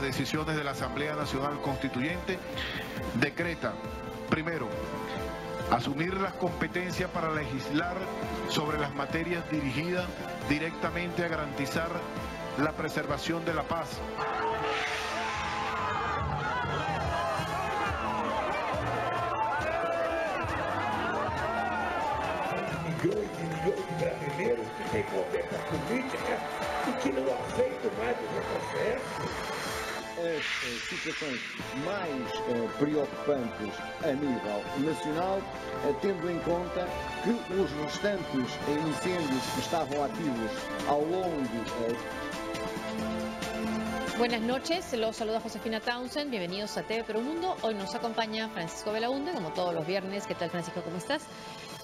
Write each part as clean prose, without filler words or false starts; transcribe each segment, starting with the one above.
decisiones de la Asamblea Nacional Constituyente, decreta, primero, asumir las competencias para legislar sobre las materias dirigidas directamente a garantizar la preservación de la paz. Milhões e milhões de brasileiros que têm conversa política e que não aceitam mais o retrocesso. As situações mais preocupantes a nível nacional, tendo em conta que os restantes incêndios que estavam ativos ao longo... Buenas noches, los saluda Josefina Townsend, bienvenidos a TV Pro Mundo. Hoy nos acompaña Francisco Belaunde, como todos los viernes. ¿Qué tal, Francisco? ¿Cómo estás?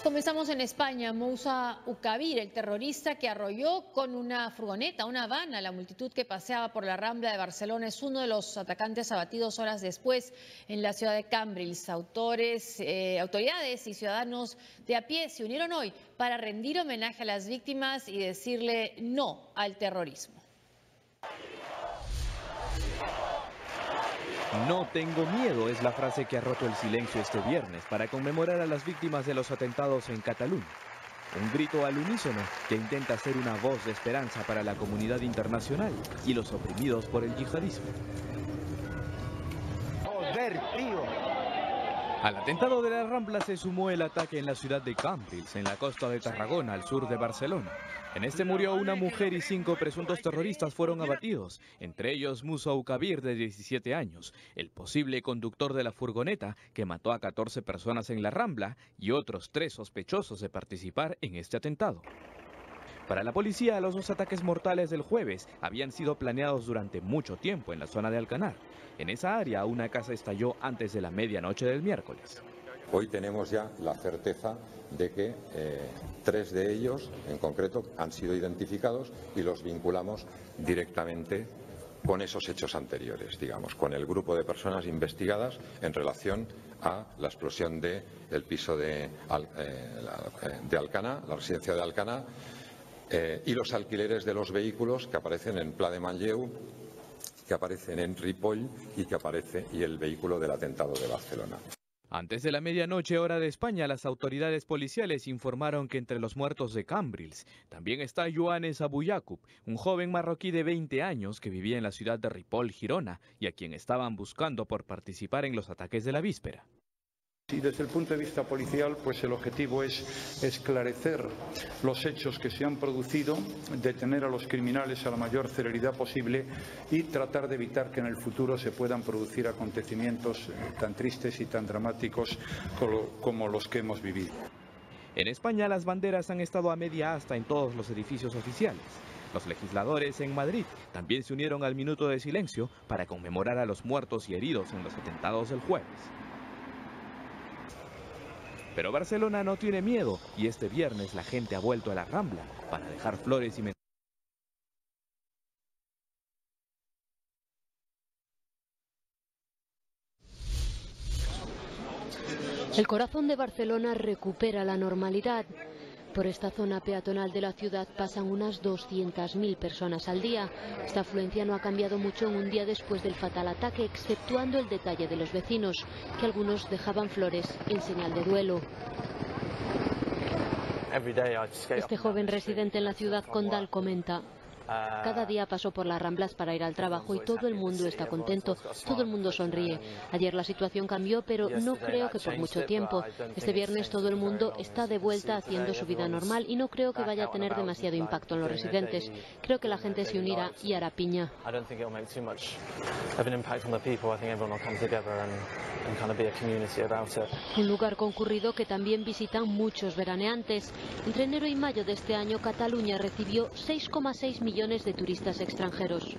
Comenzamos en España. Moussa Oukabir, el terrorista que arrolló con una furgoneta, una van, a la multitud que paseaba por la Rambla de Barcelona, es uno de los atacantes abatidos horas después en la ciudad de Cambrils. Autoridades y ciudadanos de a pie se unieron hoy para rendir homenaje a las víctimas y decirle no al terrorismo. No tengo miedo es la frase que ha roto el silencio este viernes para conmemorar a las víctimas de los atentados en Cataluña. Un grito al unísono que intenta ser una voz de esperanza para la comunidad internacional y los oprimidos por el yihadismo. ¡Joder, tío! Al atentado de la Rambla se sumó el ataque en la ciudad de Cambrils, en la costa de Tarragona, al sur de Barcelona. En este murió una mujer y 5 presuntos terroristas fueron abatidos, entre ellos Moussa Oukabir, de 17 años, el posible conductor de la furgoneta que mató a 14 personas en la Rambla y otros 3 sospechosos de participar en este atentado. Para la policía, los 2 ataques mortales del jueves habían sido planeados durante mucho tiempo en la zona de Alcanar. En esa área, una casa estalló antes de la medianoche del miércoles. Hoy tenemos ya la certeza de que 3 de ellos, en concreto, han sido identificados y los vinculamos directamente con esos hechos anteriores, digamos, con el grupo de personas investigadas en relación a la explosión del piso de Alcanar, la residencia de Alcanar, y los alquileres de los vehículos que aparecen en Pla de Manlleu, que aparecen en Ripoll y el vehículo del atentado de Barcelona. Antes de la medianoche hora de España, las autoridades policiales informaron que entre los muertos de Cambrils también está Yohannes Abouyacoub, un joven marroquí de 20 años que vivía en la ciudad de Ripoll, Girona, y a quien estaban buscando por participar en los ataques de la víspera. Y desde el punto de vista policial, pues el objetivo es esclarecer los hechos que se han producido, detener a los criminales a la mayor celeridad posible y tratar de evitar que en el futuro se puedan producir acontecimientos tan tristes y tan dramáticos como los que hemos vivido. En España, las banderas han estado a media asta en todos los edificios oficiales. Los legisladores en Madrid también se unieron al minuto de silencio para conmemorar a los muertos y heridos en los atentados del jueves. Pero Barcelona no tiene miedo y este viernes la gente ha vuelto a la Rambla para dejar flores y El corazón de Barcelona recupera la normalidad. Por esta zona peatonal de la ciudad pasan unas 200.000 personas al día. Esta afluencia no ha cambiado mucho en un día después del fatal ataque, exceptuando el detalle de los vecinos, que algunos dejaban flores en señal de duelo. Este joven residente en la ciudad condal comenta: cada día paso por las Ramblas para ir al trabajo y todo el mundo está contento, todo el mundo sonríe. Ayer la situación cambió, pero no creo que por mucho tiempo. Este viernes todo el mundo está de vuelta haciendo su vida normal y no creo que vaya a tener demasiado impacto en los residentes. Creo que la gente se unirá y hará piña. Un lugar concurrido que también visitan muchos veraneantes. Entre enero y mayo de este año, Cataluña recibió 6,6 millones de turistas extranjeros.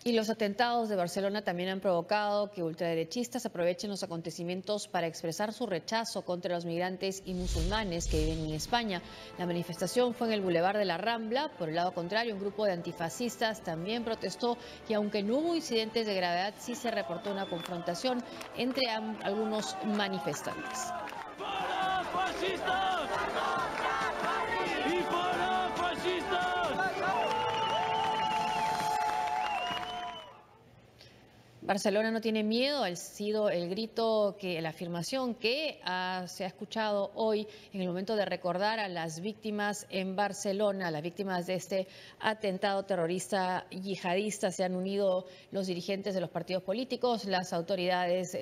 Y los atentados de Barcelona también han provocado que ultraderechistas aprovechen los acontecimientos para expresar su rechazo contra los migrantes y musulmanes que viven en España. La manifestación fue en el Boulevard de la Rambla. Por el lado contrario, un grupo de antifascistas también protestó y aunque no hubo incidentes de gravedad, sí se reportó una confrontación entre algunos manifestantes. ¡Para fascistas! ¡Y para fascistas! Barcelona no tiene miedo, ha sido el grito, la afirmación que se ha escuchado hoy en el momento de recordar a las víctimas en Barcelona, las víctimas de este atentado terrorista yihadista. Se han unido los dirigentes de los partidos políticos, las autoridades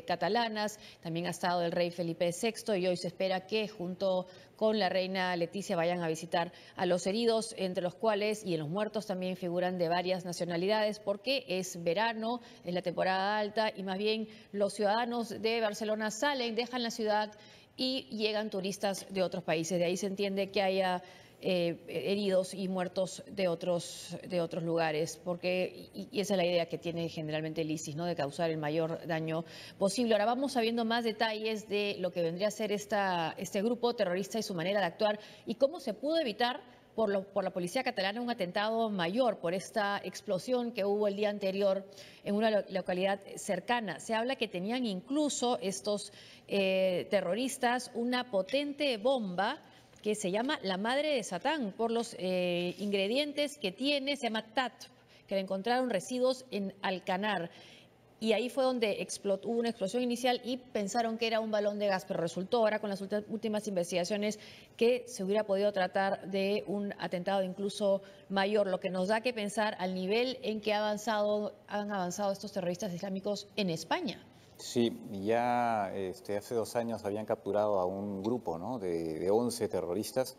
catalanas, también ha estado el rey Felipe VI y hoy se espera que junto con la reina Leticia vayan a visitar a los heridos, entre los cuales y en los muertos también figuran de varias nacionalidades, porque es verano, es la temporada alta y más bien los ciudadanos de Barcelona salen, dejan la ciudad y llegan turistas de otros países. De ahí se entiende que haya heridos y muertos de otros lugares, porque y esa es la idea que tiene generalmente el ISIS, ¿no? De causar el mayor daño posible. Ahora vamos sabiendo más detalles de lo que vendría a ser este grupo terrorista y su manera de actuar y cómo se pudo evitar por la policía catalana un atentado mayor por esta explosión que hubo el día anterior en una localidad cercana. Se habla que tenían incluso estos terroristas una potente bomba que se llama la madre de Satán, por los ingredientes que tiene, se llama TAT, que le encontraron residuos en Alcanar. Y ahí fue donde hubo una explosión inicial y pensaron que era un balón de gas, pero resultó ahora con las últimas investigaciones que se hubiera podido tratar de un atentado incluso mayor, lo que nos da que pensar al nivel en que han avanzado estos terroristas islámicos en España. Sí, ya hace 2 años habían capturado a un grupo, ¿no? de 11 terroristas,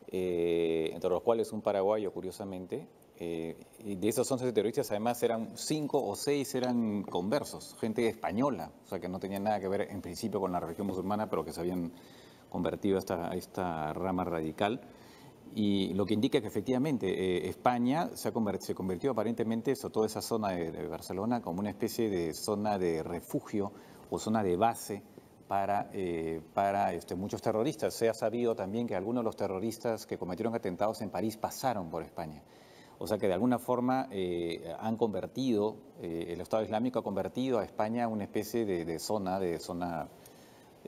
entre los cuales un paraguayo, curiosamente. Y de esos 11 terroristas, además, eran 5 o 6 eran conversos, gente española, o sea, que no tenían nada que ver en principio con la religión musulmana, pero que se habían convertido a esta rama radical. Y lo que indica que efectivamente España se convirtió aparentemente, sobre toda esa zona de Barcelona, como una especie de zona de refugio o zona de base para muchos terroristas. Se ha sabido también que algunos de los terroristas que cometieron atentados en París pasaron por España. O sea que de alguna forma han convertido, el Estado Islámico ha convertido a España en una especie de zona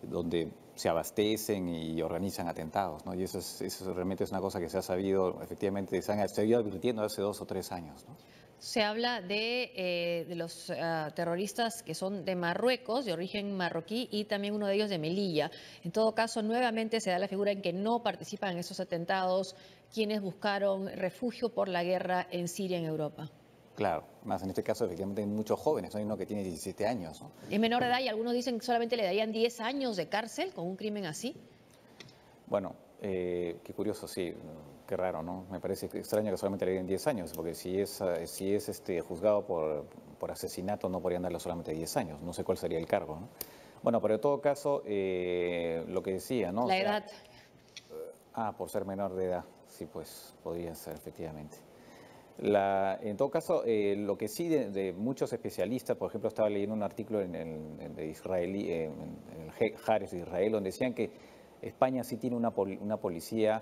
donde se abastecen y organizan atentados, ¿no? Y eso realmente es una cosa que se ha sabido, efectivamente, se ha seguido advirtiendo hace 2 o 3 años, ¿no? Se habla de los terroristas que son de Marruecos, de origen marroquí, y también uno de ellos de Melilla. En todo caso, nuevamente se da la figura en que no participan en esos atentados quienes buscaron refugio por la guerra en Siria, en Europa. Claro, más en este caso efectivamente hay muchos jóvenes, hay uno que tiene 17 años, ¿no? Es menor de edad y algunos dicen que solamente le darían 10 años de cárcel con un crimen así. Bueno, qué curioso, sí, qué raro, ¿no? Me parece extraño que solamente le den 10 años, porque si es juzgado por asesinato no podrían darle solamente 10 años, no sé cuál sería el cargo, ¿no? Bueno, pero en todo caso, lo que decía, ¿no? La edad. Por ser menor de edad, sí, pues podría ser efectivamente. En todo caso, lo que sí de muchos especialistas, por ejemplo, estaba leyendo un artículo en el Haaretz de Israel, donde decían que España sí tiene una policía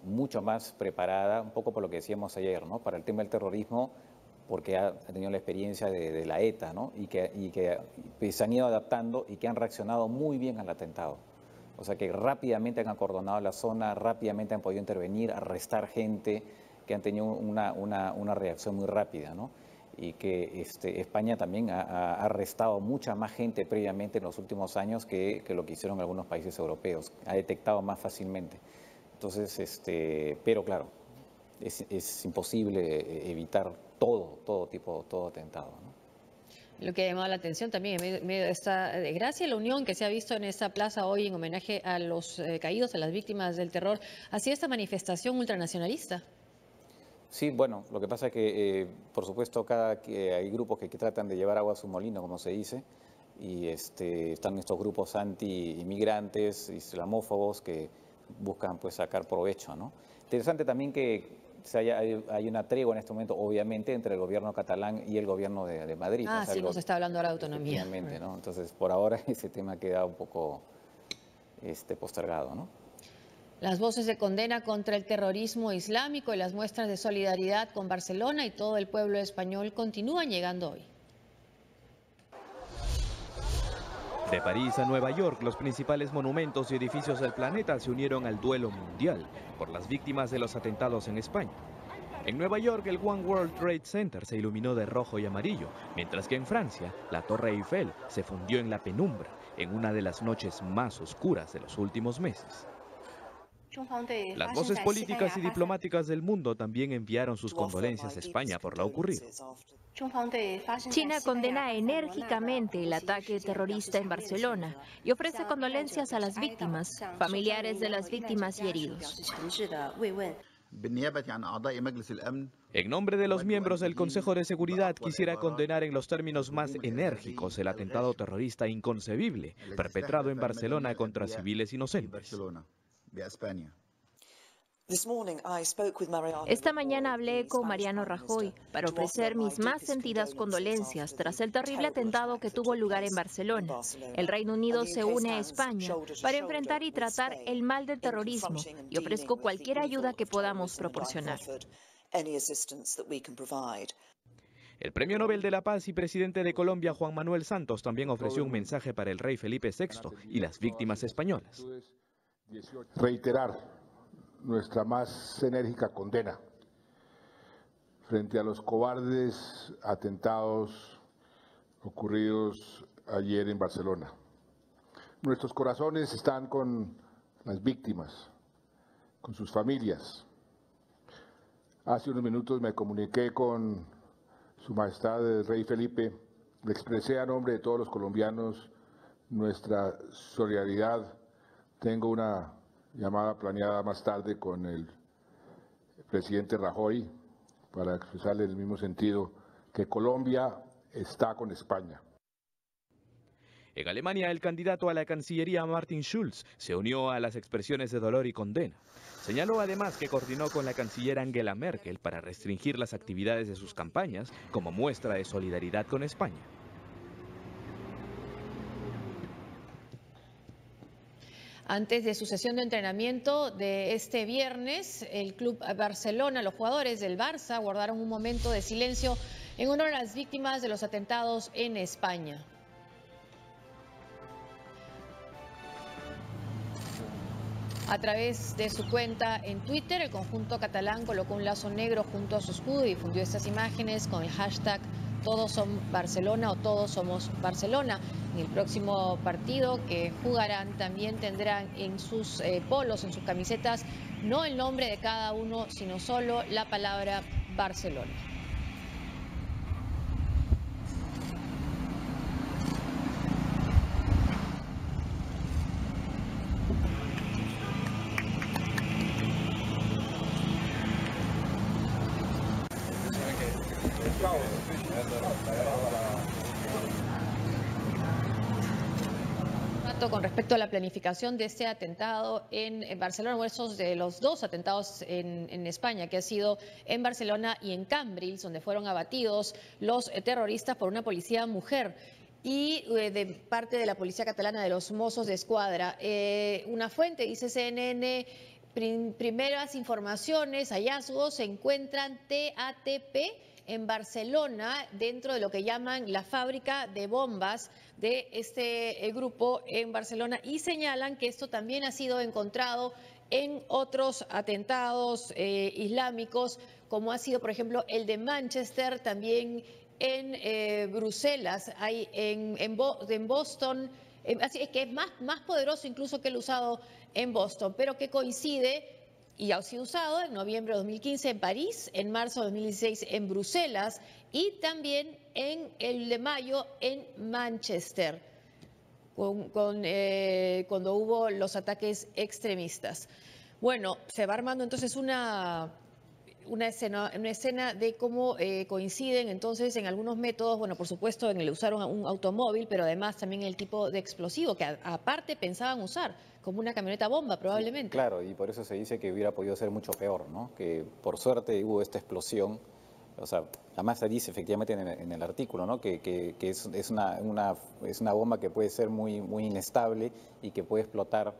mucho más preparada, un poco por lo que decíamos ayer, ¿no? Para el tema del terrorismo, porque ha tenido la experiencia de la ETA, ¿no? Y que se han ido adaptando y que han reaccionado muy bien al atentado. O sea que rápidamente han acordonado la zona, rápidamente han podido intervenir, arrestar gente, que han tenido una reacción muy rápida, ¿no? Y que España también ha arrestado mucha más gente previamente en los últimos años que lo que hicieron algunos países europeos. Ha detectado más fácilmente. Entonces, pero claro, es imposible evitar todo atentado, ¿no? Lo que ha llamado la atención también en medio de esta desgracia, la unión que se ha visto en esta plaza hoy en homenaje a los caídos, a las víctimas del terror, ha sido esta manifestación ultranacionalista. Sí, bueno, lo que pasa es que, por supuesto, hay grupos que tratan de llevar agua a su molino, como se dice, y están estos grupos anti-inmigrantes, islamófobos, que buscan pues sacar provecho, ¿no? Interesante también que hay una tregua en este momento, obviamente, entre el gobierno catalán y el gobierno de Madrid. O sea, sí, nos está hablando ahora de autonomía. ¿No? Entonces, por ahora ese tema queda un poco postergado, ¿no? Las voces de condena contra el terrorismo islámico y las muestras de solidaridad con Barcelona y todo el pueblo español continúan llegando hoy. De París a Nueva York, los principales monumentos y edificios del planeta se unieron al duelo mundial por las víctimas de los atentados en España. En Nueva York, el One World Trade Center se iluminó de rojo y amarillo, mientras que en Francia, la Torre Eiffel se fundió en la penumbra, en una de las noches más oscuras de los últimos meses. Las voces políticas y diplomáticas del mundo también enviaron sus condolencias a España por lo ocurrido. China condena enérgicamente el ataque terrorista en Barcelona y ofrece condolencias a las víctimas, familiares de las víctimas y heridos. En nombre de los miembros del Consejo de Seguridad, quisiera condenar en los términos más enérgicos el atentado terrorista inconcebible perpetrado en Barcelona contra civiles inocentes. Esta mañana hablé con Mariano Rajoy para ofrecer mis más sentidas condolencias tras el terrible atentado que tuvo lugar en Barcelona. El Reino Unido se une a España para enfrentar y tratar el mal del terrorismo y ofrezco cualquier ayuda que podamos proporcionar. El Premio Nobel de la Paz y presidente de Colombia, Juan Manuel Santos, también ofreció un mensaje para el rey Felipe VI y las víctimas españolas. Reiterar nuestra más enérgica condena frente a los cobardes atentados ocurridos ayer en Barcelona. Nuestros corazones están con las víctimas, con sus familias. Hace unos minutos me comuniqué con Su Majestad el Rey Felipe, le expresé a nombre de todos los colombianos nuestra solidaridad. Tengo una llamada planeada más tarde con el presidente Rajoy para expresarle en el mismo sentido que Colombia está con España. En Alemania, el candidato a la Cancillería Martin Schulz se unió a las expresiones de dolor y condena. Señaló además que coordinó con la canciller Angela Merkel para restringir las actividades de sus campañas como muestra de solidaridad con España. Antes de su sesión de entrenamiento de este viernes, el Club Barcelona, los jugadores del Barça, guardaron un momento de silencio en honor a las víctimas de los atentados en España. A través de su cuenta en Twitter, el conjunto catalán colocó un lazo negro junto a su escudo y difundió estas imágenes con el hashtag Todos son Barcelona o Todos somos Barcelona. En el próximo partido que jugarán también tendrán en sus polos, en sus camisetas, no el nombre de cada uno, sino solo la palabra Barcelona. Con respecto a la planificación de este atentado en Barcelona, o esos de los dos atentados en España, que ha sido en Barcelona y en Cambrils, donde fueron abatidos los terroristas por una policía mujer y de parte de la policía catalana de los Mossos de Escuadra. Una fuente, dice CNN, primeras informaciones, hallazgos, se encuentran TATP en Barcelona, dentro de lo que llaman la fábrica de bombas de este grupo en Barcelona, y señalan que esto también ha sido encontrado en otros atentados islámicos, como ha sido, por ejemplo, el de Manchester, también en Bruselas, hay en Boston, así es que es más poderoso incluso que el usado en Boston, pero que coincide y ha sido usado en noviembre de 2015 en París, en marzo de 2016 en Bruselas y también en el de mayo en Manchester, cuando hubo los ataques extremistas. Bueno, se va armando entonces una escena de cómo coinciden entonces en algunos métodos, bueno, por supuesto en el usar un automóvil, pero además también el tipo de explosivo que aparte pensaban usar, como una camioneta bomba probablemente. Sí, claro, y por eso se dice que hubiera podido ser mucho peor, ¿no? Que por suerte hubo esta explosión, o sea, además se dice efectivamente en el artículo, ¿no? Que es una bomba que puede ser muy inestable y que puede explotar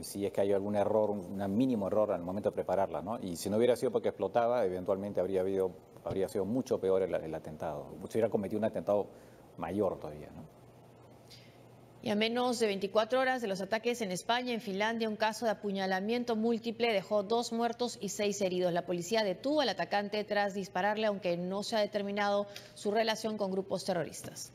si es que hay algún error, un mínimo error al momento de prepararla, ¿no? Y si no hubiera sido porque explotaba, eventualmente habría sido mucho peor el atentado. Se hubiera cometido un atentado mayor todavía, ¿no? Y a menos de 24 horas de los ataques en España, en Finlandia, un caso de apuñalamiento múltiple dejó 2 muertos y 6 heridos. La policía detuvo al atacante tras dispararle, aunque no se ha determinado su relación con grupos terroristas.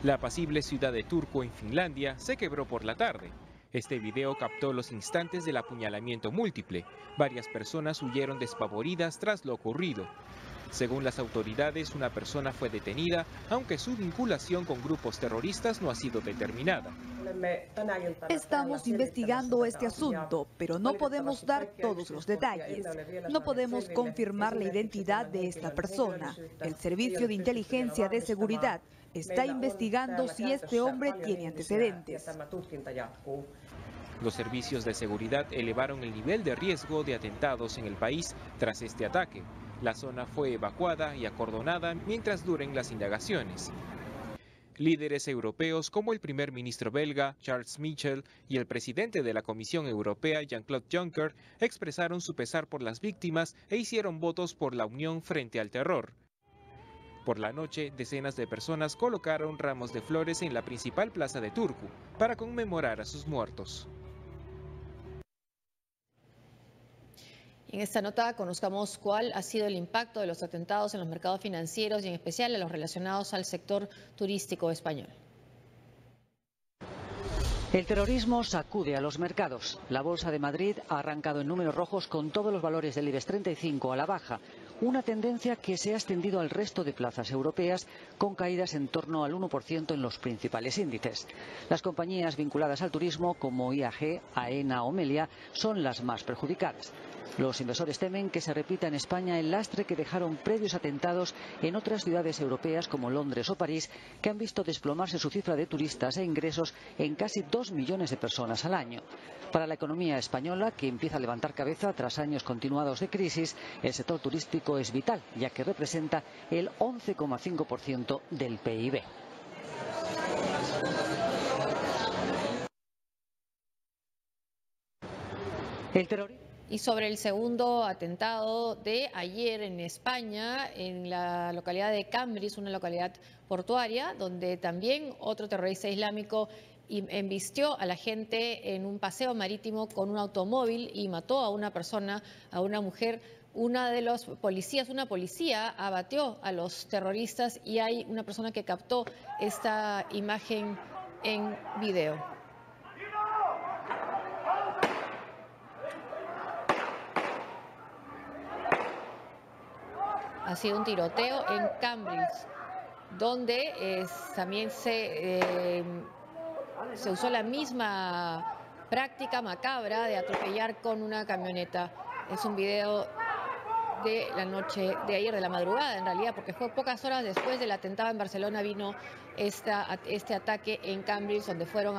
La apacible ciudad de Turku, en Finlandia, se quebró por la tarde. Este video captó los instantes del apuñalamiento múltiple. Varias personas huyeron despavoridas tras lo ocurrido. Según las autoridades, una persona fue detenida, aunque su vinculación con grupos terroristas no ha sido determinada. Estamos investigando este asunto, pero no podemos dar todos los detalles. No podemos confirmar la identidad de esta persona. El Servicio de Inteligencia de Seguridad está investigando si este hombre tiene antecedentes. Los servicios de seguridad elevaron el nivel de riesgo de atentados en el país tras este ataque. La zona fue evacuada y acordonada mientras duren las indagaciones. Líderes europeos como el primer ministro belga, Charles Michel, y el presidente de la Comisión Europea, Jean-Claude Juncker, expresaron su pesar por las víctimas e hicieron votos por la unión frente al terror. Por la noche, decenas de personas colocaron ramos de flores en la principal plaza de Turku para conmemorar a sus muertos. En esta nota conozcamos cuál ha sido el impacto de los atentados en los mercados financieros y en especial en los relacionados al sector turístico español. El terrorismo sacude a los mercados. La Bolsa de Madrid ha arrancado en números rojos con todos los valores del IBEX 35 a la baja. Una tendencia que se ha extendido al resto de plazas europeas con caídas en torno al 1% en los principales índices. Las compañías vinculadas al turismo como IAG, AENA o Meliá son las más perjudicadas. Los inversores temen que se repita en España el lastre que dejaron previos atentados en otras ciudades europeas como Londres o París, que han visto desplomarse su cifra de turistas e ingresos en casi 2 millones de personas al año. Para la economía española, que empieza a levantar cabeza tras años continuados de crisis, el sector turístico es vital, ya que representa el 11,5% del PIB. El terrorismo. Y sobre el segundo atentado de ayer en España, en la localidad de Cambrils, una localidad portuaria, donde también otro terrorista islámico embistió a la gente en un paseo marítimo con un automóvil y mató a una persona, a una mujer. Una policía abatió a los terroristas y hay una persona que captó esta imagen en video. Ha sido un tiroteo en Cambrils, donde también se usó la misma práctica macabra de atropellar con una camioneta. Es un video de la noche de ayer, de la madrugada en realidad, porque fue pocas horas después del atentado en Barcelona vino este ataque en Cambrils, donde fueron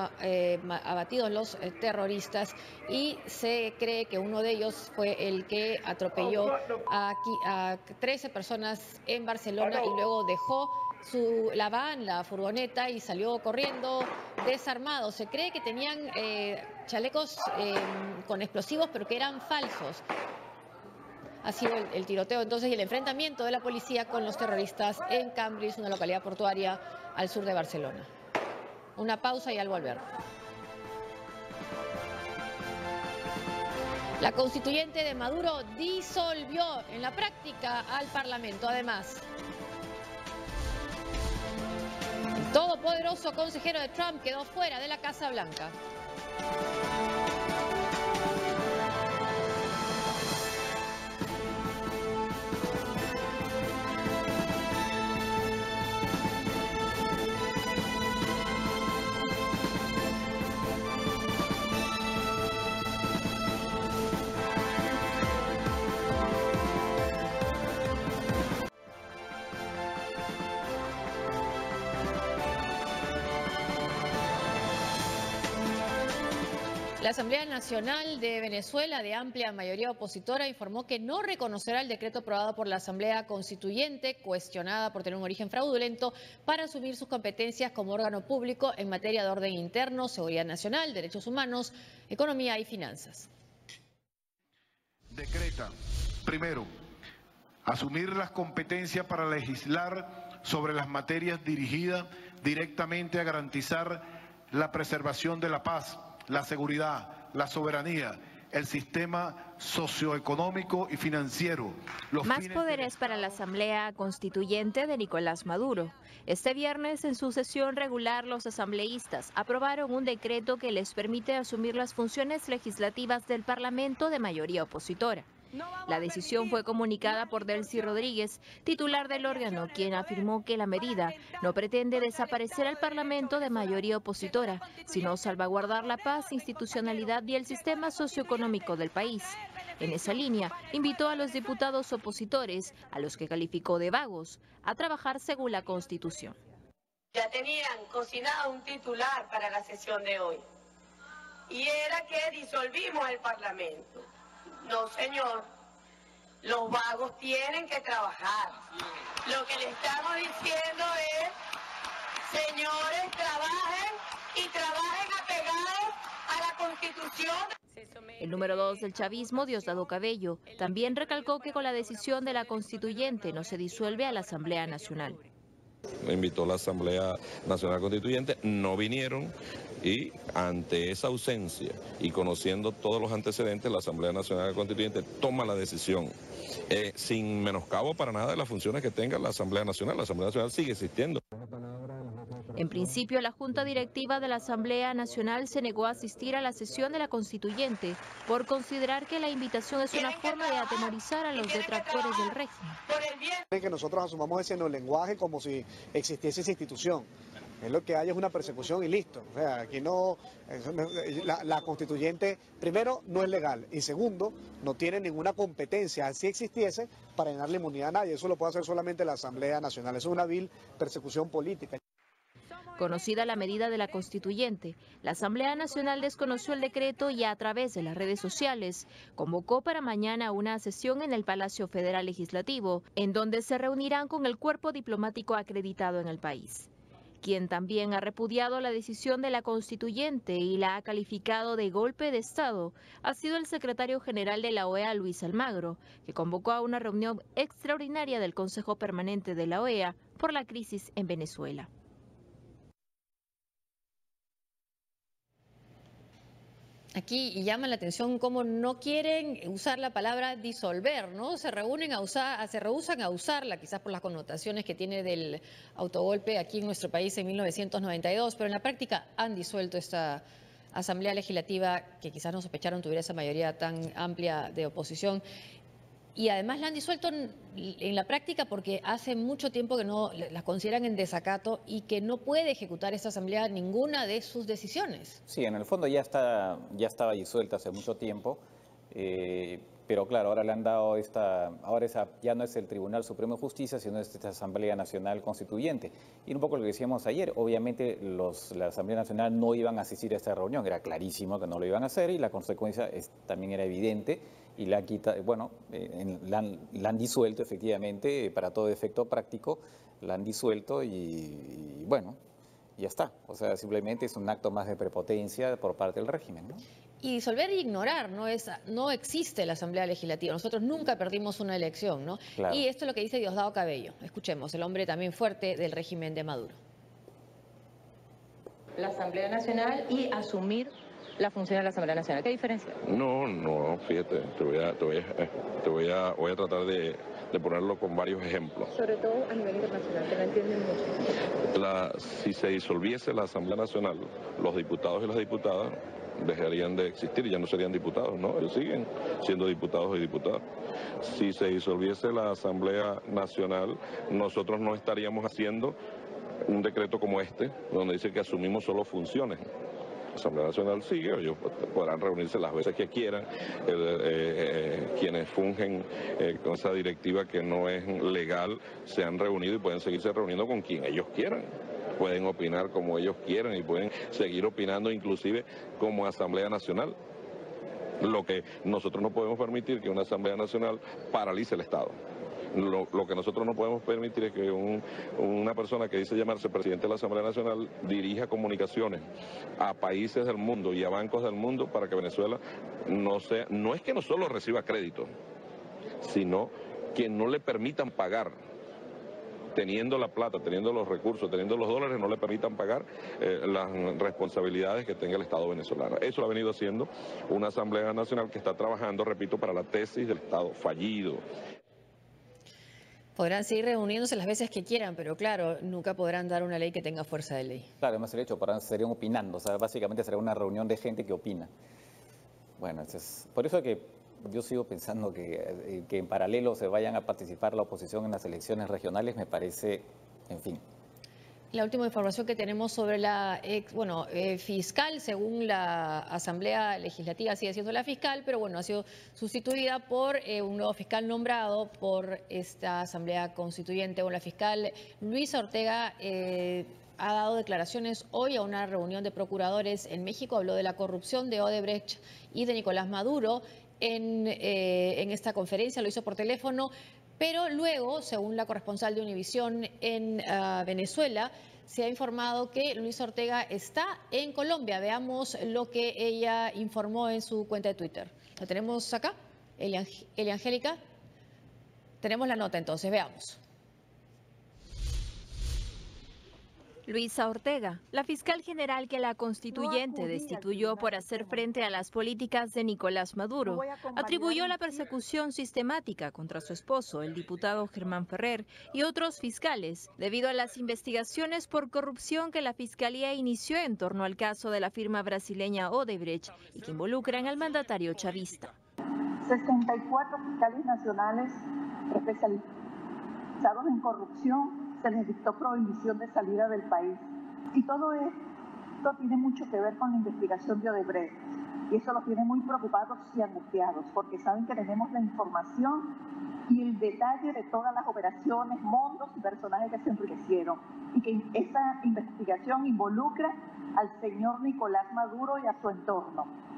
abatidos los terroristas y se cree que uno de ellos fue el que atropelló a 13 personas en Barcelona y luego dejó la furgoneta y salió corriendo desarmado. Se cree que tenían chalecos con explosivos, pero que eran falsos. Ha sido el tiroteo entonces y el enfrentamiento de la policía con los terroristas en Cambrils, una localidad portuaria al sur de Barcelona. Una pausa y al volver. La constituyente de Maduro disolvió en la práctica al Parlamento. Además, el todopoderoso consejero de Trump quedó fuera de la Casa Blanca. La Asamblea Nacional de Venezuela, de amplia mayoría opositora, informó que no reconocerá el decreto aprobado por la Asamblea Constituyente, cuestionada por tener un origen fraudulento, para asumir sus competencias como órgano público en materia de orden interno, seguridad nacional, derechos humanos, economía y finanzas. Decreta, primero, asumir las competencias para legislar sobre las materias dirigidas directamente a garantizar la preservación de la paz, la seguridad, la soberanía, el sistema socioeconómico y financiero. Más poderes para la Asamblea Constituyente de Nicolás Maduro. Este viernes, en su sesión regular, los asambleístas aprobaron un decreto que les permite asumir las funciones legislativas del Parlamento de mayoría opositora. La decisión fue comunicada por Delcy Rodríguez, titular del órgano, quien afirmó que la medida no pretende desaparecer al Parlamento de mayoría opositora, sino salvaguardar la paz, institucionalidad y el sistema socioeconómico del país. En esa línea, invitó a los diputados opositores, a los que calificó de vagos, a trabajar según la Constitución. Ya tenían cocinado un titular para la sesión de hoy, y era que disolvimos el Parlamento. No, señor, los vagos tienen que trabajar. Lo que le estamos diciendo es, señores, trabajen y trabajen apegados a la Constitución. El número 2 del chavismo, Diosdado Cabello, también recalcó que con la decisión de la Constituyente no se disuelve a la Asamblea Nacional. Invitó a la Asamblea Nacional Constituyente, no vinieron, y ante esa ausencia y conociendo todos los antecedentes, la Asamblea Nacional Constituyente toma la decisión, sin menoscabo para nada de las funciones que tenga la Asamblea Nacional. La Asamblea Nacional sigue existiendo. En principio, la Junta Directiva de la Asamblea Nacional se negó a asistir a la sesión de la Constituyente por considerar que la invitación es una forma de atemorizar a los detractores del régimen. Que nosotros asumamos ese lenguaje como si existiese esa institución. Es lo que hay, es una persecución y listo. O sea, aquí no, la Constituyente, primero, no es legal, y segundo, no tiene ninguna competencia, si existiese, para darle inmunidad a nadie. Eso lo puede hacer solamente la Asamblea Nacional. Eso es una vil persecución política. Conocida la medida de la Constituyente, la Asamblea Nacional desconoció el decreto y a través de las redes sociales convocó para mañana una sesión en el Palacio Federal Legislativo, en donde se reunirán con el cuerpo diplomático acreditado en el país. Quien también ha repudiado la decisión de la Constituyente y la ha calificado de golpe de Estado ha sido el secretario general de la OEA, Luis Almagro, que convocó a una reunión extraordinaria del Consejo Permanente de la OEA por la crisis en Venezuela. Aquí llama la atención cómo no quieren usar la palabra disolver, ¿no? Se rehúsan a usarla, quizás por las connotaciones que tiene del autogolpe aquí en nuestro país en 1992, pero en la práctica han disuelto esta Asamblea Legislativa que quizás no sospecharon tuviera esa mayoría tan amplia de oposición. Y además la han disuelto en la práctica porque hace mucho tiempo que no las consideran en desacato y que no puede ejecutar esta Asamblea ninguna de sus decisiones. Sí, en el fondo ya estaba disuelta hace mucho tiempo, pero claro, ahora le han dado ya no es el Tribunal Supremo de Justicia, sino es esta Asamblea Nacional Constituyente. Y un poco lo que decíamos ayer, obviamente la Asamblea Nacional no iban a asistir a esta reunión, era clarísimo que no lo iban a hacer y la consecuencia también era evidente. Y la han disuelto efectivamente, para todo efecto práctico, la han disuelto y bueno, ya está. O sea, simplemente es un acto más de prepotencia por parte del régimen, ¿no? Y disolver e ignorar, no existe la Asamblea Legislativa. Nosotros nunca perdimos una elección, ¿no? Claro. Y esto es lo que dice Diosdado Cabello. Escuchemos, el hombre también fuerte del régimen de Maduro. La Asamblea Nacional y asumir la función de la Asamblea Nacional. ¿Qué diferencia? No, fíjate, voy a tratar de ponerlo con varios ejemplos. Sobre todo a nivel internacional, que no entienden mucho. Si se disolviese la Asamblea Nacional, los diputados y las diputadas dejarían de existir y ya no serían diputados, ¿no? Ellos siguen siendo diputados y diputadas. Si se disolviese la Asamblea Nacional, nosotros no estaríamos haciendo un decreto como este, donde dice que asumimos solo funciones. La Asamblea Nacional sigue, ellos podrán reunirse las veces que quieran, quienes fungen con esa directiva que no es legal se han reunido y pueden seguirse reuniendo con quien ellos quieran. Pueden opinar como ellos quieran y pueden seguir opinando inclusive como Asamblea Nacional. Lo que nosotros no podemos permitir que una Asamblea Nacional paralice el Estado. Lo que nosotros no podemos permitir es que una persona que dice llamarse presidente de la Asamblea Nacional dirija comunicaciones a países del mundo y a bancos del mundo para que Venezuela no es que no solo reciba crédito, sino que no le permitan pagar teniendo la plata, teniendo los recursos, teniendo los dólares, no le permitan pagar las responsabilidades que tenga el Estado venezolano. Eso lo ha venido haciendo una Asamblea Nacional que está trabajando, repito, para la tesis del Estado fallido. Podrán seguir reuniéndose las veces que quieran, pero claro, nunca podrán dar una ley que tenga fuerza de ley. Claro, además el hecho, estarían opinando, o sea, básicamente será una reunión de gente que opina. Bueno, por eso que yo sigo pensando que en paralelo se vayan a participar la oposición en las elecciones regionales, me parece, en fin. La última información que tenemos sobre la fiscal, según la Asamblea Legislativa, sigue siendo la fiscal, pero bueno, ha sido sustituida por un nuevo fiscal nombrado por esta Asamblea Constituyente. Bueno, la fiscal Luisa Ortega ha dado declaraciones hoy a una reunión de procuradores en México. Habló de la corrupción de Odebrecht y de Nicolás Maduro en esta conferencia, lo hizo por teléfono. Pero luego, según la corresponsal de Univisión en Venezuela, se ha informado que Luisa Ortega está en Colombia. Veamos lo que ella informó en su cuenta de Twitter. ¿Lo tenemos acá? Elia Angélica. Tenemos la nota entonces, veamos. Luisa Ortega, la fiscal general que la constituyente destituyó por hacer frente a las políticas de Nicolás Maduro, atribuyó la persecución sistemática contra su esposo, el diputado Germán Ferrer, y otros fiscales, debido a las investigaciones por corrupción que la fiscalía inició en torno al caso de la firma brasileña Odebrecht y que involucran al mandatario chavista. 64 fiscales nacionales especializados en corrupción se les dictó prohibición de salida del país. Y todo esto tiene mucho que ver con la investigación de Odebrecht. Y eso los tiene muy preocupados y angustiados, porque saben que tenemos la información y el detalle de todas las operaciones, montos y personajes que se enriquecieron. Y que esa investigación involucra al señor Nicolás Maduro y a su entorno.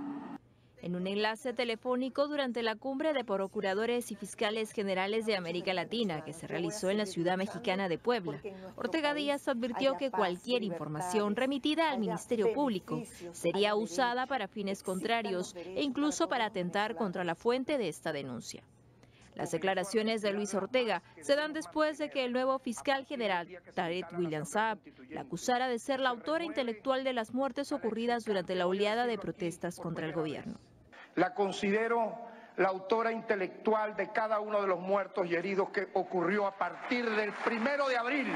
En un enlace telefónico durante la cumbre de procuradores y fiscales generales de América Latina que se realizó en la ciudad mexicana de Puebla, Ortega Díaz advirtió que cualquier información remitida al Ministerio Público sería usada para fines contrarios e incluso para atentar contra la fuente de esta denuncia. Las declaraciones de Luisa Ortega se dan después de que el nuevo fiscal general, Tarek William Saab, la acusara de ser la autora intelectual de las muertes ocurridas durante la oleada de protestas contra el gobierno. La considero la autora intelectual de cada uno de los muertos y heridos que ocurrió a partir del 1 de abril.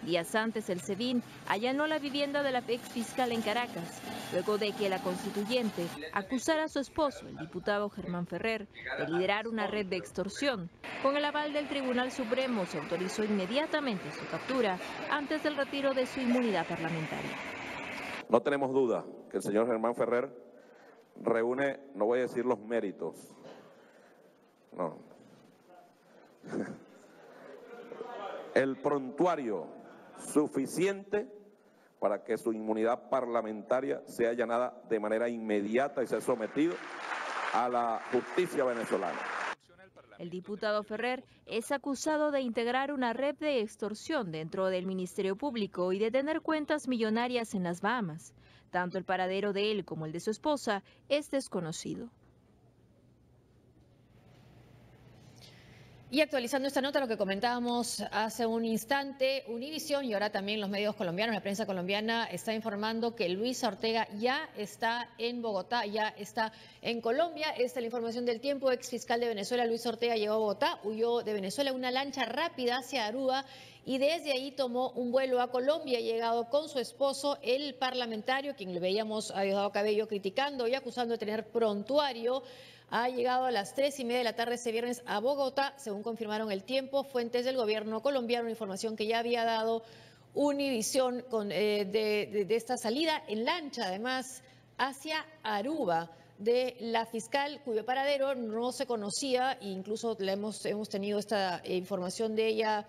Días antes, el SEBIN allanó la vivienda de la ex fiscal en Caracas, luego de que la constituyente acusara a su esposo, el diputado Germán Ferrer, de liderar una red de extorsión. Con el aval del Tribunal Supremo se autorizó inmediatamente su captura antes del retiro de su inmunidad parlamentaria. No tenemos duda que el señor Germán Ferrer reúne, no voy a decir los méritos, no, el prontuario suficiente para que su inmunidad parlamentaria sea allanada de manera inmediata y sea sometido a la justicia venezolana. El diputado Ferrer es acusado de integrar una red de extorsión dentro del Ministerio Público y de tener cuentas millonarias en las Bahamas. Tanto el paradero de él como el de su esposa es desconocido. Y actualizando esta nota, lo que comentábamos hace un instante, Univisión y ahora también los medios colombianos, la prensa colombiana está informando que Luisa Ortega ya está en Bogotá, ya está en Colombia. Esta es la información del Tiempo. Ex fiscal de Venezuela, Luisa Ortega, llegó a Bogotá, huyó de Venezuela en una lancha rápida hacia Aruba y desde ahí tomó un vuelo a Colombia. Ha llegado con su esposo, el parlamentario, quien le veíamos a Diosdado Cabello criticando y acusando de tener prontuario. Ha llegado a las 3:30 de la tarde este viernes a Bogotá, según confirmaron el Tiempo, fuentes del gobierno colombiano, una información que ya había dado Univisión de esta salida en lancha, además, hacia Aruba, de la fiscal cuyo paradero no se conocía, e incluso hemos tenido esta información de ella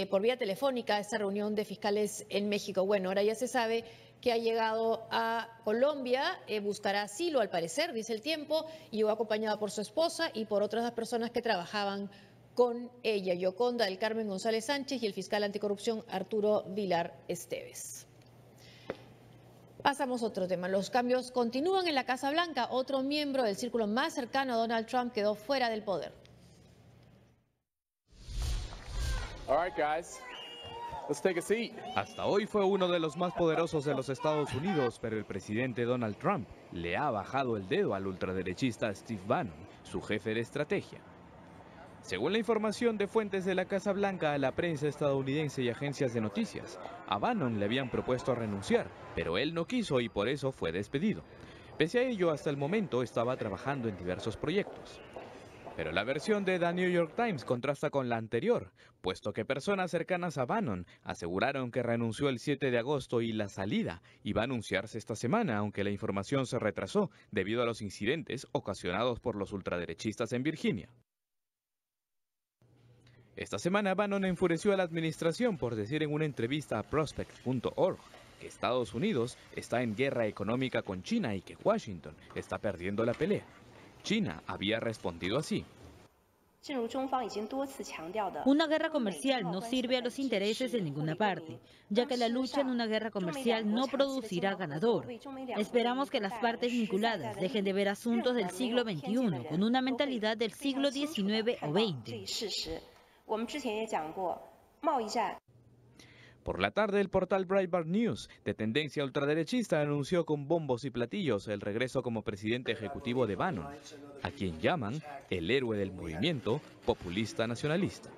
por vía telefónica, esta reunión de fiscales en México. Bueno, ahora ya se sabe que ha llegado a Colombia, buscará asilo al parecer, dice el Tiempo, y llegó acompañada por su esposa y por otras personas que trabajaban con ella, Yoconda del Carmen González Sánchez y el fiscal anticorrupción Arturo Vilar Esteves. Pasamos a otro tema. Los cambios continúan en la Casa Blanca. Otro miembro del círculo más cercano a Donald Trump quedó fuera del poder. All Hasta hoy fue uno de los más poderosos de los Estados Unidos, pero el presidente Donald Trump le ha bajado el dedo al ultraderechista Steve Bannon, su jefe de estrategia. Según la información de fuentes de la Casa Blanca a la prensa estadounidense y agencias de noticias, a Bannon le habían propuesto renunciar, pero él no quiso y por eso fue despedido. Pese a ello, hasta el momento estaba trabajando en diversos proyectos. Pero la versión de The New York Times contrasta con la anterior, puesto que personas cercanas a Bannon aseguraron que renunció el 7 de agosto y la salida iba a anunciarse esta semana, aunque la información se retrasó debido a los incidentes ocasionados por los ultraderechistas en Virginia. Esta semana Bannon enfureció a la administración por decir en una entrevista a Prospect.org que Estados Unidos está en guerra económica con China y que Washington está perdiendo la pelea. China había respondido así. Una guerra comercial no sirve a los intereses de ninguna parte, ya que la lucha en una guerra comercial no producirá ganador. Esperamos que las partes vinculadas dejen de ver asuntos del siglo XXI con una mentalidad del siglo XIX o XX. Por la tarde, el portal Breitbart News, de tendencia ultraderechista, anunció con bombos y platillos el regreso como presidente ejecutivo de Bannon, a quien llaman el héroe del movimiento populista nacionalista.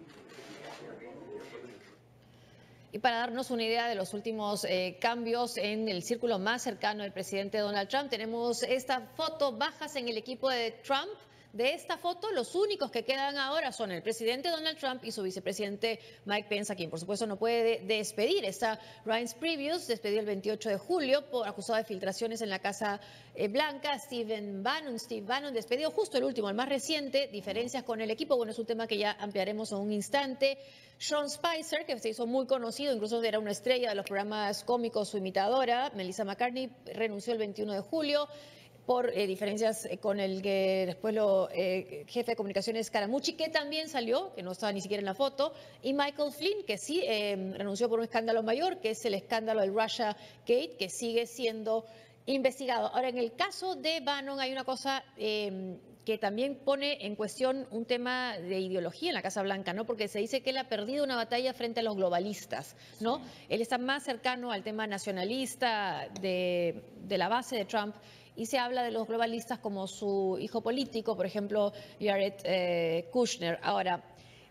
Y para darnos una idea de los últimos cambios en el círculo más cercano del presidente Donald Trump, tenemos esta foto, bajas en el equipo de Trump. De esta foto, los únicos que quedan ahora son el presidente Donald Trump y su vicepresidente Mike Pence, a quien por supuesto no puede despedir. Está Reince Priebus, despedido el 28 de julio por acusado de filtraciones en la Casa Blanca. Steve Bannon, despedido justo el último, el más reciente. Diferencias con el equipo, bueno, es un tema que ya ampliaremos en un instante. Sean Spicer, que se hizo muy conocido, incluso era una estrella de los programas cómicos, su imitadora. Melissa McCartney renunció el 21 de julio. Por diferencias con el que después jefe de comunicaciones Scaramucci, que también salió, que no estaba ni siquiera en la foto, y Michael Flynn, que sí renunció por un escándalo mayor, que es el escándalo del Russia Gate, que sigue siendo investigado. Ahora, en el caso de Bannon hay una cosa que también pone en cuestión un tema de ideología en la Casa Blanca, ¿no? Porque se dice que él ha perdido una batalla frente a los globalistas, ¿no? Sí. Él está más cercano al tema nacionalista de la base de Trump, y se habla de los globalistas como su hijo político, por ejemplo, Jared Kushner. Ahora,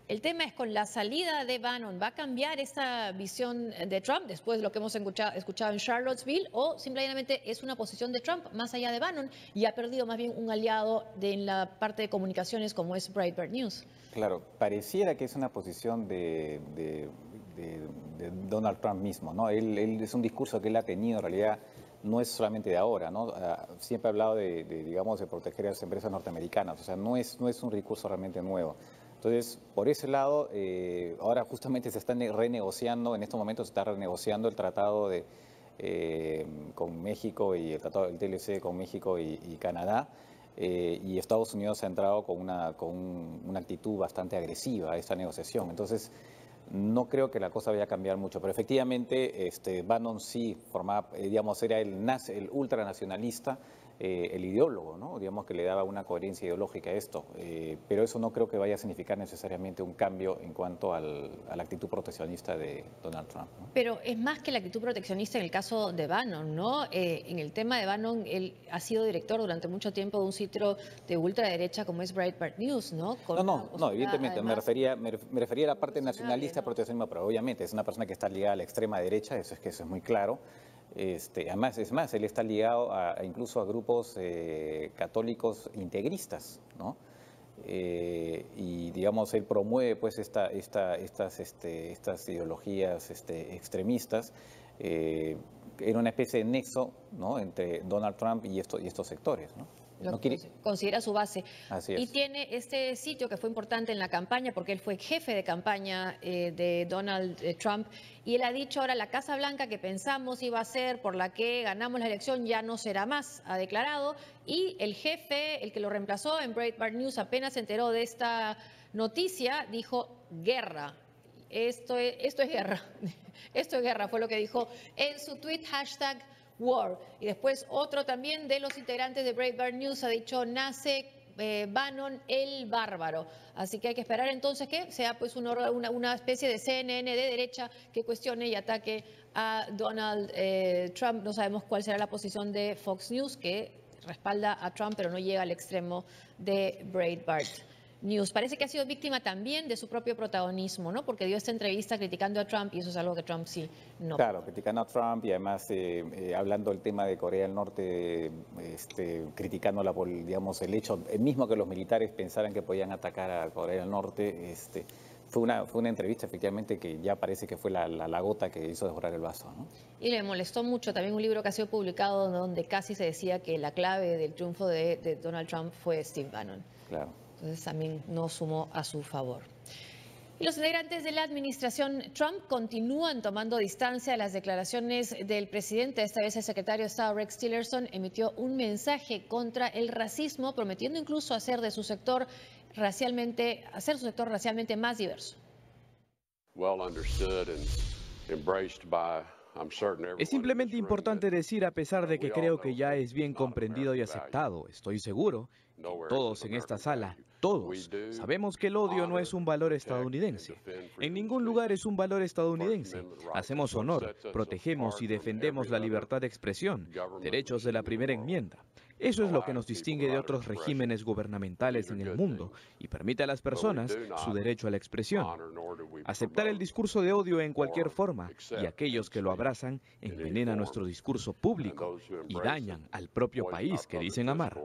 el tema es con la salida de Bannon, ¿va a cambiar esa visión de Trump después de lo que hemos escuchado en Charlottesville, o simplemente es una posición de Trump más allá de Bannon y ha perdido más bien un aliado en la parte de comunicaciones como es Breitbart News? Claro, pareciera que es una posición de Donald Trump mismo, ¿no? Él es un discurso que él ha tenido en realidad. No es solamente de ahora, ¿no? Siempre ha hablado digamos, de proteger a las empresas norteamericanas, o sea, no es un recurso realmente nuevo. Entonces, por ese lado, ahora justamente se está renegociando, en estos momentos se está renegociando el tratado con México y el tratado del TLC con México y Canadá, y Estados Unidos ha entrado con una actitud bastante agresiva a esta negociación. Entonces, no creo que la cosa vaya a cambiar mucho, pero efectivamente Bannon sí formaba, digamos, era el ultranacionalista, el ideólogo, ¿no? Digamos que le daba una coherencia ideológica a esto, pero eso no creo que vaya a significar necesariamente un cambio en cuanto a la actitud proteccionista de Donald Trump, ¿no? Pero es más que la actitud proteccionista en el caso de Bannon, ¿no? En el tema de Bannon, él ha sido director durante mucho tiempo de un sitio de ultraderecha como es Breitbart News, ¿no? No, evidentemente, además, me refería a la parte nacionalista, ¿no? Proteccionismo, pero obviamente es una persona que está ligada a la extrema derecha, eso es muy claro. Además, él está ligado incluso a grupos católicos integristas, ¿no? Y digamos, él promueve pues estas ideologías extremistas. Era una especie de nexo, ¿no? Entre Donald Trump y estos sectores, ¿no? Considera su base. Así es. Y tiene este sitio que fue importante en la campaña porque él fue jefe de campaña de Donald Trump, y él ha dicho ahora la Casa Blanca que pensamos iba a ser por la que ganamos la elección ya no será más, ha declarado, y el jefe, el que lo reemplazó en Breitbart News, apenas se enteró de esta noticia, dijo guerra. Esto es guerra. Esto es guerra, fue lo que dijo en su tweet, #War. Y después otro también de los integrantes de Breitbart News ha dicho, nace Bannon el bárbaro. Así que hay que esperar entonces que sea pues una especie de CNN de derecha que cuestione y ataque a Donald Trump. No sabemos cuál será la posición de Fox News, que respalda a Trump pero no llega al extremo de Breitbart News. Parece que ha sido víctima también de su propio protagonismo, ¿no? Porque dio esta entrevista criticando a Trump y eso es algo que Trump sí no. Claro, criticando a Trump y además hablando del tema de Corea del Norte, criticándola por, digamos, el hecho, el mismo que los militares pensaran que podían atacar a Corea del Norte. Fue una entrevista efectivamente que ya parece que fue la gota que hizo desbordar el vaso, ¿no? Y le molestó mucho también un libro que ha sido publicado donde casi se decía que la clave del triunfo de Donald Trump fue Steve Bannon. Claro. Entonces también no sumó a su favor. Y los integrantes de la administración Trump continúan tomando distancia de las declaraciones del presidente. Esta vez el secretario de Estado Rex Tillerson emitió un mensaje contra el racismo, prometiendo incluso hacer su sector racialmente más diverso. Es simplemente importante decir, a pesar de que creo que ya es bien comprendido y aceptado, estoy seguro, todos en esta sala, todos, sabemos que el odio no es un valor estadounidense. En ningún lugar es un valor estadounidense. Hacemos honor, protegemos y defendemos la libertad de expresión, derechos de la primera enmienda. Eso es lo que nos distingue de otros regímenes gubernamentales en el mundo y permite a las personas su derecho a la expresión. Aceptar el discurso de odio en cualquier forma y aquellos que lo abrazan envenenan nuestro discurso público y dañan al propio país que dicen amar.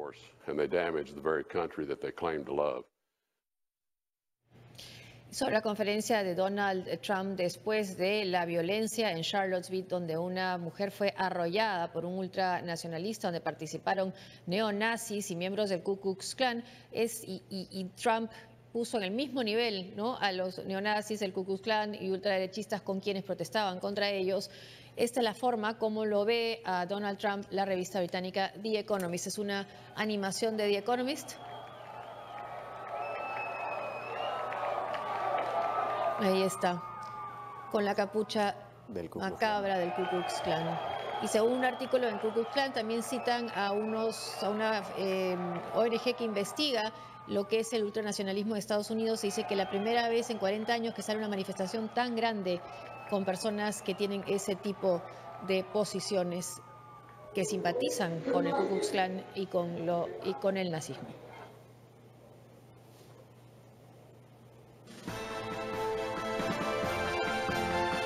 Sobre la conferencia de Donald Trump después de la violencia en Charlottesville, donde una mujer fue arrollada por un ultranacionalista, donde participaron neonazis y miembros del Ku Klux Klan, y Trump puso en el mismo nivel, ¿no?, a los neonazis, el Ku Klux Klan y ultraderechistas con quienes protestaban contra ellos. Esta es la forma como lo ve a Donald Trump la revista británica The Economist. Es una animación de The Economist. Ahí está, con la capucha macabra del Ku Klux Klan. Y según un artículo en Ku Klux Klan también citan a una ONG que investiga lo que es el ultranacionalismo de Estados Unidos. Se dice que la primera vez en 40 años que sale una manifestación tan grande con personas que tienen ese tipo de posiciones, que simpatizan con el Ku Klux Klan y con el nazismo.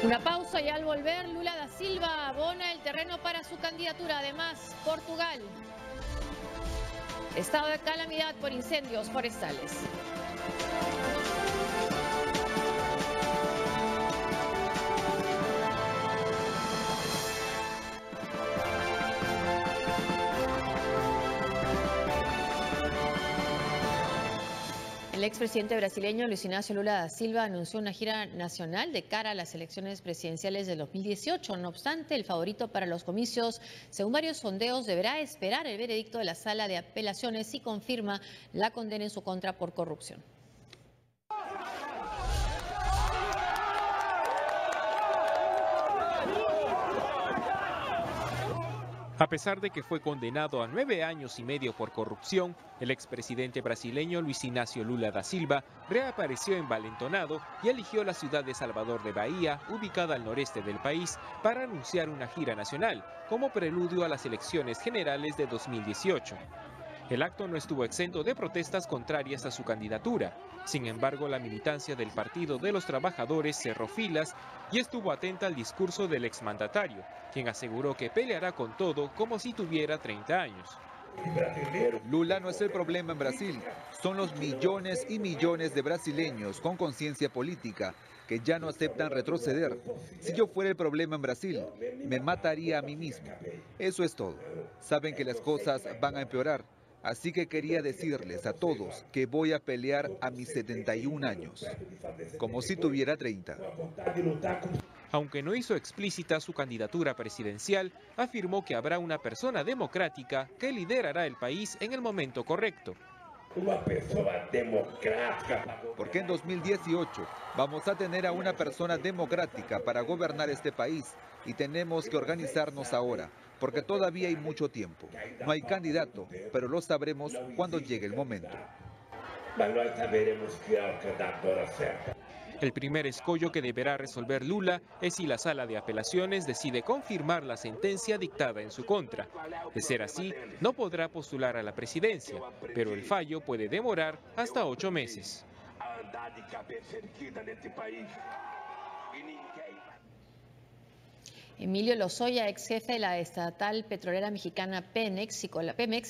Una pausa y al volver Lula da Silva abona el terreno para su candidatura. Además, Portugal, estado de calamidad por incendios forestales. El expresidente brasileño Luis Inácio Lula da Silva anunció una gira nacional de cara a las elecciones presidenciales del 2018. No obstante, el favorito para los comicios, según varios sondeos, deberá esperar el veredicto de la Sala de Apelaciones si confirma la condena en su contra por corrupción. A pesar de que fue condenado a 9 años y medio por corrupción, el expresidente brasileño Luis Inácio Lula da Silva reapareció envalentonado y eligió la ciudad de Salvador de Bahía, ubicada al noreste del país, para anunciar una gira nacional, como preludio a las elecciones generales de 2018. El acto no estuvo exento de protestas contrarias a su candidatura. Sin embargo, la militancia del Partido de los Trabajadores cerró filas y estuvo atenta al discurso del exmandatario, quien aseguró que peleará con todo como si tuviera 30 años. Lula no es el problema en Brasil, son los millones y millones de brasileños con conciencia política que ya no aceptan retroceder. Si yo fuera el problema en Brasil, me mataría a mí mismo. Eso es todo. Saben que las cosas van a empeorar. Así que quería decirles a todos que voy a pelear a mis 71 años, como si tuviera 30. Aunque no hizo explícita su candidatura presidencial, afirmó que habrá una persona democrática que liderará el país en el momento correcto. Una persona democrática. Porque en 2018 vamos a tener a una persona democrática para gobernar este país y tenemos que organizarnos ahora, porque todavía hay mucho tiempo. No hay candidato, pero lo sabremos cuando llegue el momento. El primer escollo que deberá resolver Lula es si la sala de apelaciones decide confirmar la sentencia dictada en su contra. De ser así, no podrá postular a la presidencia, pero el fallo puede demorar hasta 8 meses. Emilio Lozoya, ex jefe de la estatal petrolera mexicana Pemex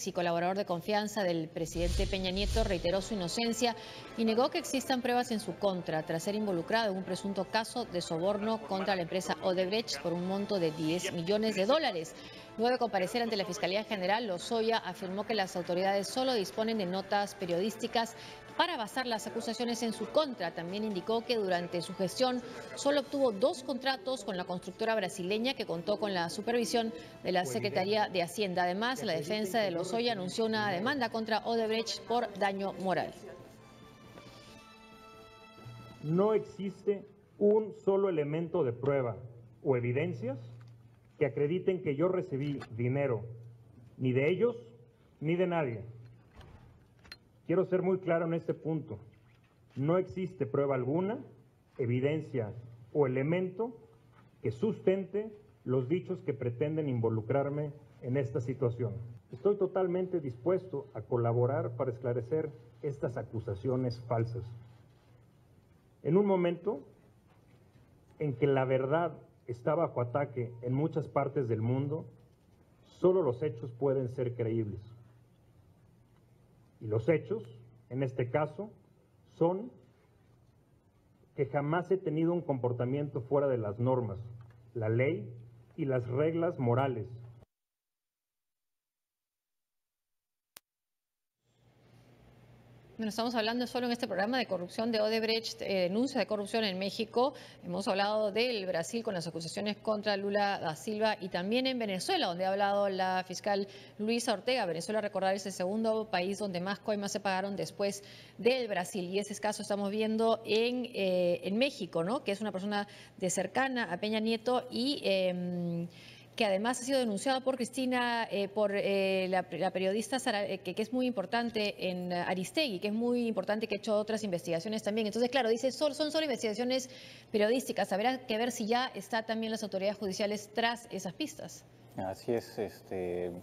y colaborador de confianza del presidente Peña Nieto, reiteró su inocencia y negó que existan pruebas en su contra tras ser involucrado en un presunto caso de soborno contra la empresa Odebrecht por un monto de $10 millones. Luego de comparecer ante la Fiscalía General, Lozoya afirmó que las autoridades solo disponen de notas periodísticas para basar las acusaciones en su contra. También indicó que durante su gestión solo obtuvo 2 contratos con la constructora brasileña que contó con la supervisión de la Secretaría de Hacienda. Además, la defensa de Lozoya anunció una demanda contra Odebrecht por daño moral. No existe un solo elemento de prueba o evidencias que acrediten que yo recibí dinero, ni de ellos, ni de nadie. Quiero ser muy claro en este punto. No existe prueba alguna, evidencia o elemento que sustente los dichos que pretenden involucrarme en esta situación. Estoy totalmente dispuesto a colaborar para esclarecer estas acusaciones falsas. En un momento en que la verdad está bajo ataque en muchas partes del mundo, solo los hechos pueden ser creíbles. Y los hechos, en este caso, son que jamás he tenido un comportamiento fuera de las normas, la ley y las reglas morales. Bueno, estamos hablando solo en este programa de corrupción de Odebrecht, denuncia de corrupción en México. Hemos hablado del Brasil con las acusaciones contra Lula da Silva y también en Venezuela, donde ha hablado la fiscal Luisa Ortega. Venezuela, recordar, es el segundo país donde más coimas se pagaron después del Brasil. Y ese caso estamos viendo en México, ¿no? Que es una persona de cercana a Peña Nieto y que además ha sido denunciado por Cristina, por la periodista que es muy importante en Aristegui, que es muy importante, que ha hecho otras investigaciones también. Entonces, claro, dice, son solo investigaciones periodísticas. Habrá que ver si ya está también las autoridades judiciales tras esas pistas. Así es,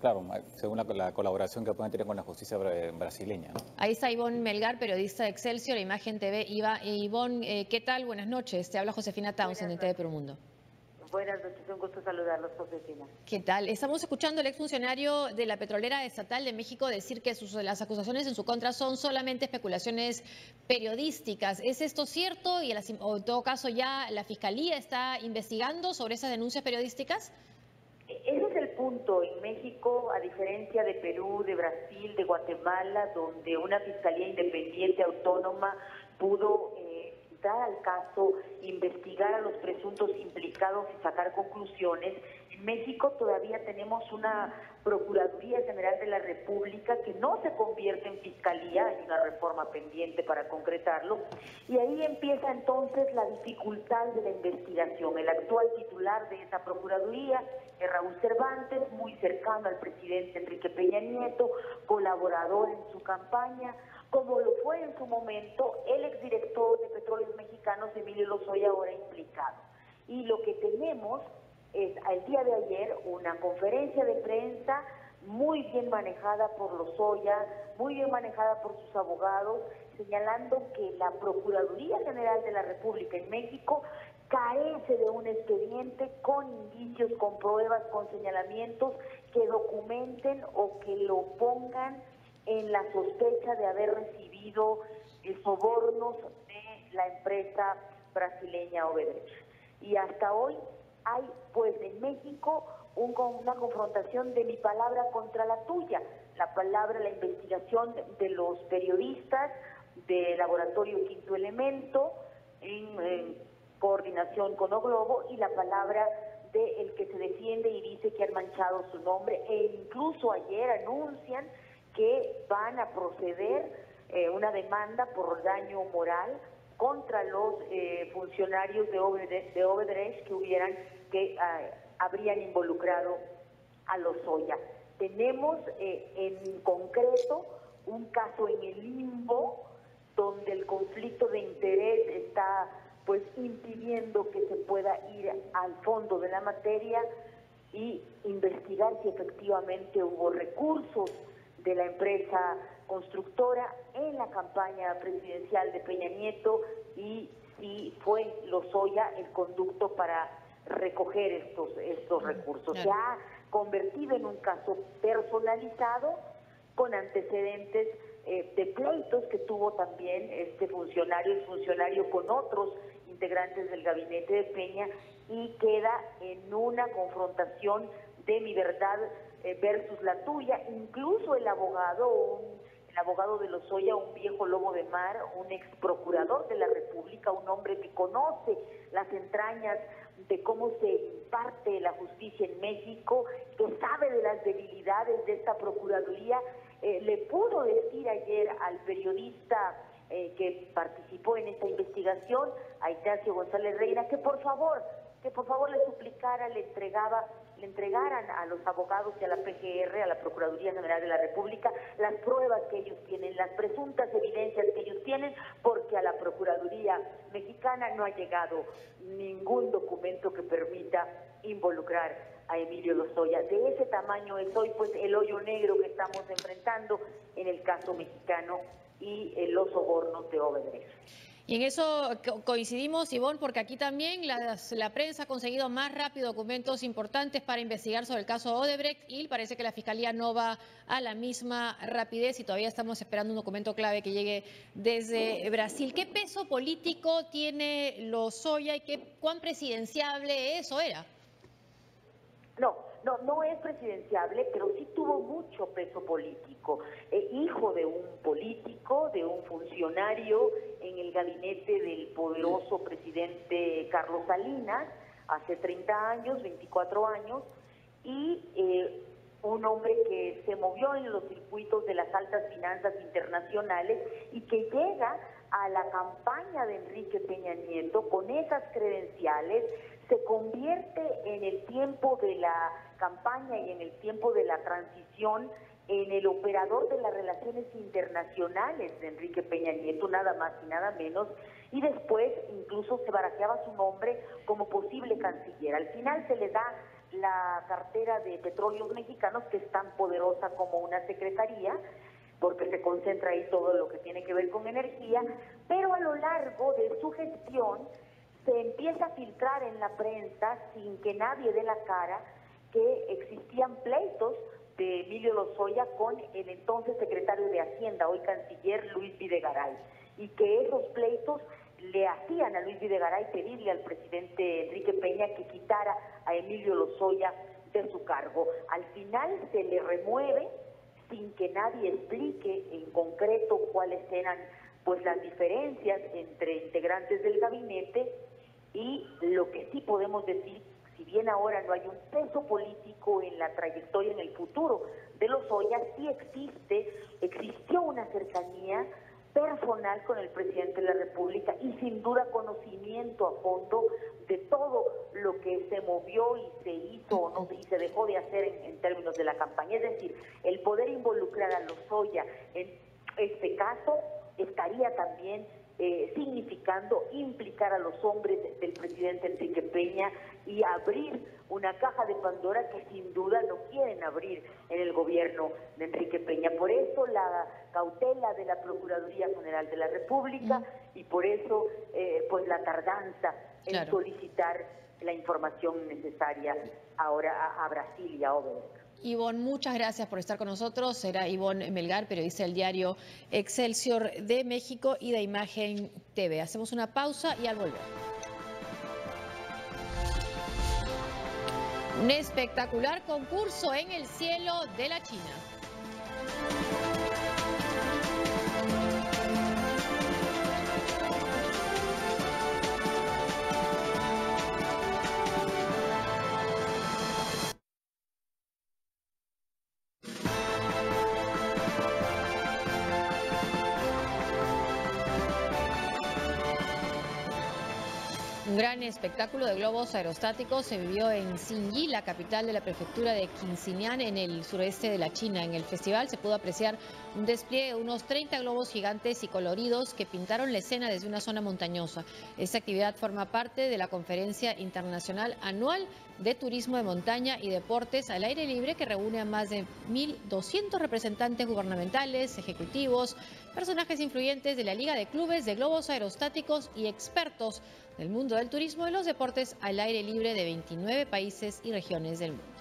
claro, según la colaboración que pueden tener con la justicia brasileña, ¿no? Ahí está Ivonne Melgar, periodista de Excelsior, Imagen TV. Ivonne, ¿qué tal? Buenas noches. Te habla Josefina Townsend de TV Promundo. Buenas noches, un gusto saludarlos, Josefina. ¿Qué tal? Estamos escuchando al exfuncionario de la Petrolera Estatal de México decir que las acusaciones en su contra son solamente especulaciones periodísticas. ¿Es esto cierto? O en todo caso ya la Fiscalía está investigando sobre esas denuncias periodísticas. Ese es el punto. En México, a diferencia de Perú, de Brasil, de Guatemala, donde una Fiscalía independiente, autónoma, pudo al caso, investigar a los presuntos implicados y sacar conclusiones. En México todavía tenemos una Procuraduría General de la República que no se convierte en fiscalía, hay una reforma pendiente para concretarlo, y ahí empieza entonces la dificultad de la investigación. El actual titular de esa Procuraduría es Raúl Cervantes, muy cercano al presidente Enrique Peña Nieto, colaborador en su campaña, como lo fue en su momento el exdirector de Petróleos Mexicanos, Emilio Lozoya, ahora implicado. Y lo que tenemos es, al día de ayer, una conferencia de prensa muy bien manejada por Lozoya, muy bien manejada por sus abogados, señalando que la Procuraduría General de la República en México carece de un expediente con indicios, con pruebas, con señalamientos que documenten o que lo pongan en la sospecha de haber recibido sobornos de la empresa brasileña Odebrecht. Y hasta hoy hay, pues, en México una confrontación de mi palabra contra la tuya. La investigación de los periodistas del Laboratorio Quinto Elemento, en coordinación con O Globo, y la palabra del que se defiende y dice que han manchado su nombre, e incluso ayer anuncian que van a proceder una demanda por daño moral contra los funcionarios de Odebrecht que habrían involucrado a Lozoya. Tenemos en concreto un caso en el limbo donde el conflicto de interés está pues impidiendo que se pueda ir al fondo de la materia y investigar si efectivamente hubo recursos de la empresa constructora en la campaña presidencial de Peña Nieto y si fue Lozoya el conducto para recoger estos recursos. Se ha convertido en un caso personalizado con antecedentes de pleitos que tuvo también el funcionario con otros integrantes del gabinete de Peña, y queda en una confrontación de mi verdad versus la tuya. Incluso el abogado de Lozoya, un viejo lobo de mar, un ex procurador de la República, un hombre que conoce las entrañas de cómo se imparte la justicia en México, que sabe de las debilidades de esta Procuraduría, le pudo decir ayer al periodista que participó en esta investigación, a Ignacio González Reina, que por favor le suplicara, le entregaran a los abogados y a la PGR, a la Procuraduría General de la República, las pruebas que ellos tienen, las presuntas evidencias que ellos tienen, porque a la Procuraduría mexicana no ha llegado ningún documento que permita involucrar a Emilio Lozoya. De ese tamaño es hoy pues el hoyo negro que estamos enfrentando en el caso mexicano y los sobornos de Odebrecht. Y en eso coincidimos, Ivonne, porque aquí también la prensa ha conseguido más rápido documentos importantes para investigar sobre el caso Odebrecht y parece que la Fiscalía no va a la misma rapidez y todavía estamos esperando un documento clave que llegue desde Brasil. ¿Qué peso político tiene Lozoya y cuán presidenciable eso era? No es presidenciable, pero sí tuvo mucho peso político. Hijo de un político, de un funcionario en el gabinete del poderoso presidente Carlos Salinas, hace 30 años, 24 años, y un hombre que se movió en los circuitos de las altas finanzas internacionales y que llega a la campaña de Enrique Peña Nieto con esas credenciales, se convierte en el tiempo de la campaña y en el tiempo de la transición en el operador de las relaciones internacionales de Enrique Peña Nieto, nada más y nada menos, y después incluso se barajeaba su nombre como posible canciller. Al final se le da la cartera de Petróleos Mexicanos, que es tan poderosa como una secretaría, porque se concentra ahí todo lo que tiene que ver con energía, pero a lo largo de su gestión se empieza a filtrar en la prensa, sin que nadie dé la cara, que existían pleitos de Emilio Lozoya con el entonces secretario de Hacienda, hoy canciller, Luis Videgaray, y que esos pleitos le hacían a Luis Videgaray pedirle al presidente Enrique Peña que quitara a Emilio Lozoya de su cargo. Al final se le remueve sin que nadie explique en concreto cuáles eran pues las diferencias entre integrantes del gabinete, y lo que sí podemos decir, si bien ahora no hay un peso político en la trayectoria, en el futuro de Lozoya, sí existió una cercanía personal con el presidente de la República y sin duda conocimiento a fondo de todo lo que se movió y se hizo o no, y se dejó de hacer en términos de la campaña. Es decir, el poder involucrar a Lozoya en este caso estaría también significando implicar a los hombres del presidente Enrique Peña y abrir una caja de Pandora que sin duda no quieren abrir en el gobierno de Enrique Peña. Por eso la cautela de la Procuraduría General de la República y por eso pues la tardanza en solicitar la información necesaria ahora a Brasil y a Odebrecht. Ivonne, muchas gracias por estar con nosotros. Era Ivonne Melgar, periodista del diario Excelsior de México y de Imagen TV. Hacemos una pausa y al volver. Un espectacular concurso en el cielo de la China. Un gran espectáculo de globos aerostáticos se vivió en Xinyi, la capital de la prefectura de Xinjiang, en el sureste de la China. En el festival se pudo apreciar un despliegue de unos 30 globos gigantes y coloridos que pintaron la escena desde una zona montañosa. Esta actividad forma parte de la Conferencia Internacional Anual de Turismo de Montaña y Deportes al Aire Libre, que reúne a más de 1.200 representantes gubernamentales, ejecutivos, personajes influyentes de la Liga de Clubes de Globos Aerostáticos y expertos del mundo del turismo y los deportes al aire libre de 29 países y regiones del mundo.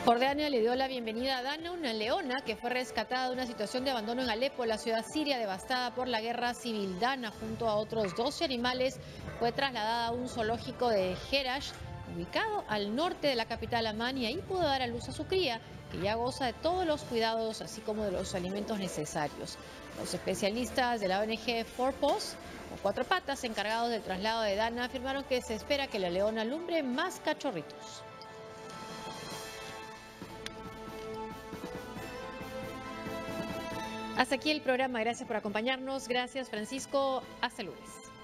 Jordania le dio la bienvenida a Dana, una leona que fue rescatada de una situación de abandono en Alepo, la ciudad siria devastada por la guerra civil. Dana, junto a otros 12 animales, fue trasladada a un zoológico de Herash, ubicado al norte de la capital Amán, y ahí pudo dar a luz a su cría, que ya goza de todos los cuidados, así como de los alimentos necesarios. Los especialistas de la ONG Four Paws, o Cuatro Patas, encargados del traslado de Dana, afirmaron que se espera que la leona alumbre más cachorritos. Hasta aquí el programa. Gracias por acompañarnos. Gracias, Francisco. Hasta el lunes.